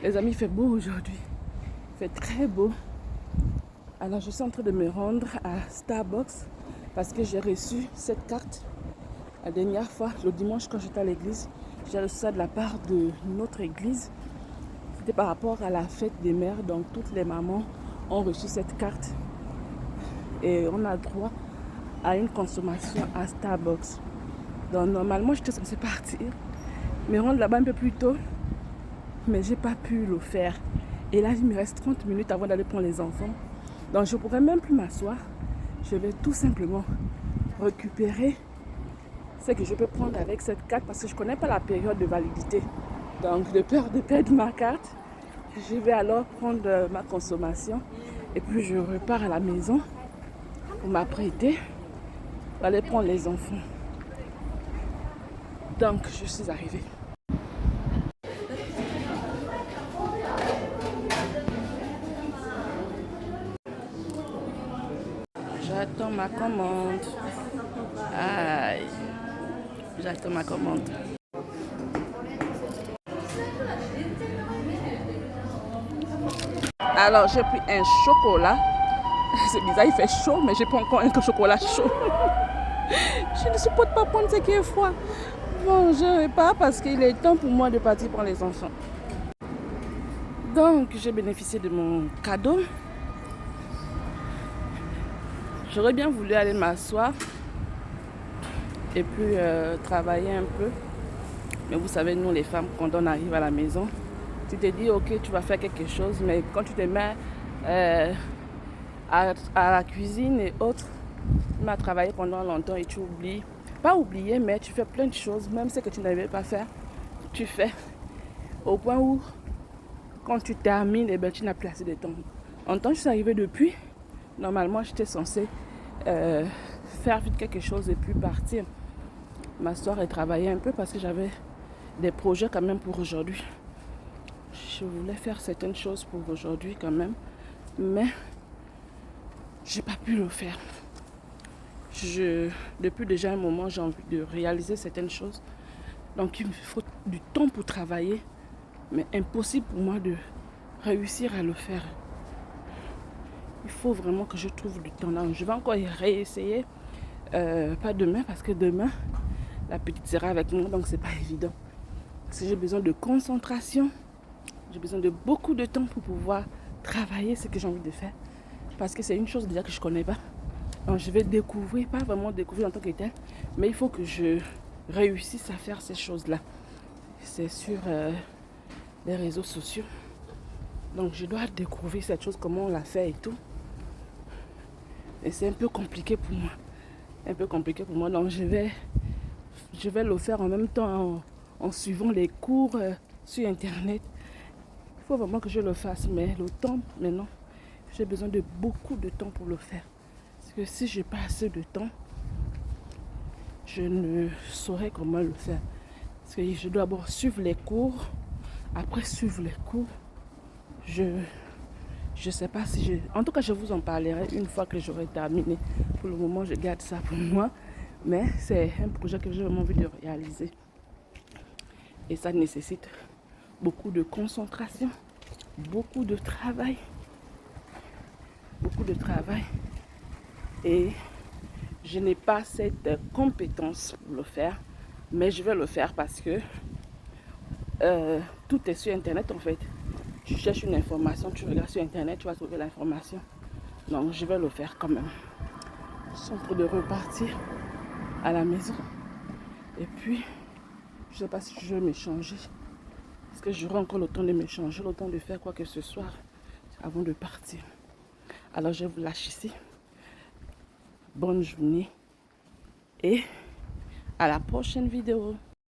Les amis, il fait beau aujourd'hui. Il fait très beau. Alors je suis en train de me rendre à Starbucks parce que j'ai reçu cette carte la dernière fois, le dimanche quand j'étais à l'église. J'ai reçu ça de la part de notre église. C'était par rapport à la fête des mères. Donc toutes les mamans ont reçu cette carte. Et on a droit à une consommation à Starbucks. Donc normalement j'étais censée partir, me rendre là-bas un peu plus tôt. Mais j'ai pas pu le faire. Et là il me reste 30 minutes avant d'aller prendre les enfants. Donc je ne pourrais même plus m'asseoir. Je vais tout simplement récupérer ce que je peux prendre avec cette carte parce que je ne connais pas la période de validité. Donc de peur de perdre ma carte, je vais alors prendre ma consommation et puis je repars à la maison pour m'apprêter pour aller prendre les enfants. Donc je suis arrivée. J'attends ma commande. Aïe. J'attends ma commande. Alors j'ai pris un chocolat. C'est bizarre, il fait chaud, mais j'ai pas encore un chocolat chaud. Je ne supporte pas prendre ce qui est froid. Bon, je repars parce qu'il est temps pour moi de partir prendre les enfants. Donc j'ai bénéficié de mon cadeau. J'aurais bien voulu aller m'asseoir et puis travailler un peu. Mais vous savez, nous les femmes, quand on arrive à la maison, tu te dis ok, tu vas faire quelque chose, mais quand tu te mets à la cuisine et autres, tu m'as travaillé pendant longtemps et tu oublies. Pas oublier, mais tu fais plein de choses, même ce que tu n'avais pas faire, tu fais. Au point où, quand tu termines, eh ben, tu n'as plus assez de temps. En temps, je suis arrivée depuis. Normalement, j'étais censée faire vite quelque chose et puis partir. M'asseoir et travailler un peu parce que j'avais des projets quand même pour aujourd'hui. Je voulais faire certaines choses pour aujourd'hui quand même, mais j'ai pas pu le faire. Depuis déjà un moment, j'ai envie de réaliser certaines choses. Donc il me faut du temps pour travailler, mais impossible pour moi de réussir à le faire. Il faut vraiment que je trouve du temps. Donc, je vais encore y réessayer. Pas demain, parce que demain, la petite sera avec moi, donc c'est pas évident. Parce que j'ai besoin de concentration. J'ai besoin de beaucoup de temps pour pouvoir travailler ce que j'ai envie de faire. Parce que c'est une chose déjà que je connais pas. Donc je vais découvrir, pas vraiment découvrir en tant que tel, mais il faut que je réussisse à faire ces choses-là. C'est sur les réseaux sociaux. Donc je dois découvrir cette chose, comment on la fait et tout. Et c'est un peu compliqué pour moi. Un peu compliqué pour moi. Donc je vais le faire en même temps en suivant les cours sur internet. Il faut vraiment que je le fasse. Mais le temps, maintenant, j'ai besoin de beaucoup de temps pour le faire. Parce que si je n'ai pas assez de temps, je ne saurais comment le faire. Parce que je dois d'abord suivre les cours. Après suivre les cours, je sais pas si je... En tout cas, je vous en parlerai une fois que j'aurai terminé. Pour le moment, je garde ça pour moi. Mais c'est un projet que j'ai vraiment envie de réaliser. Et ça nécessite beaucoup de concentration, beaucoup de travail. Beaucoup de travail. Et je n'ai pas cette compétence pour le faire. Mais je vais le faire parce que tout est sur Internet en fait. Tu cherches une information, tu regardes sur Internet, tu vas trouver l'information. Donc je vais le faire quand même. Je suis en train de repartir à la maison. Et puis, je ne sais pas si je vais me changer. Est-ce que j'aurai encore le temps de me changer, le temps de faire quoi que ce soit avant de partir. Alors je vous lâche ici. Bonne journée. Et à la prochaine vidéo.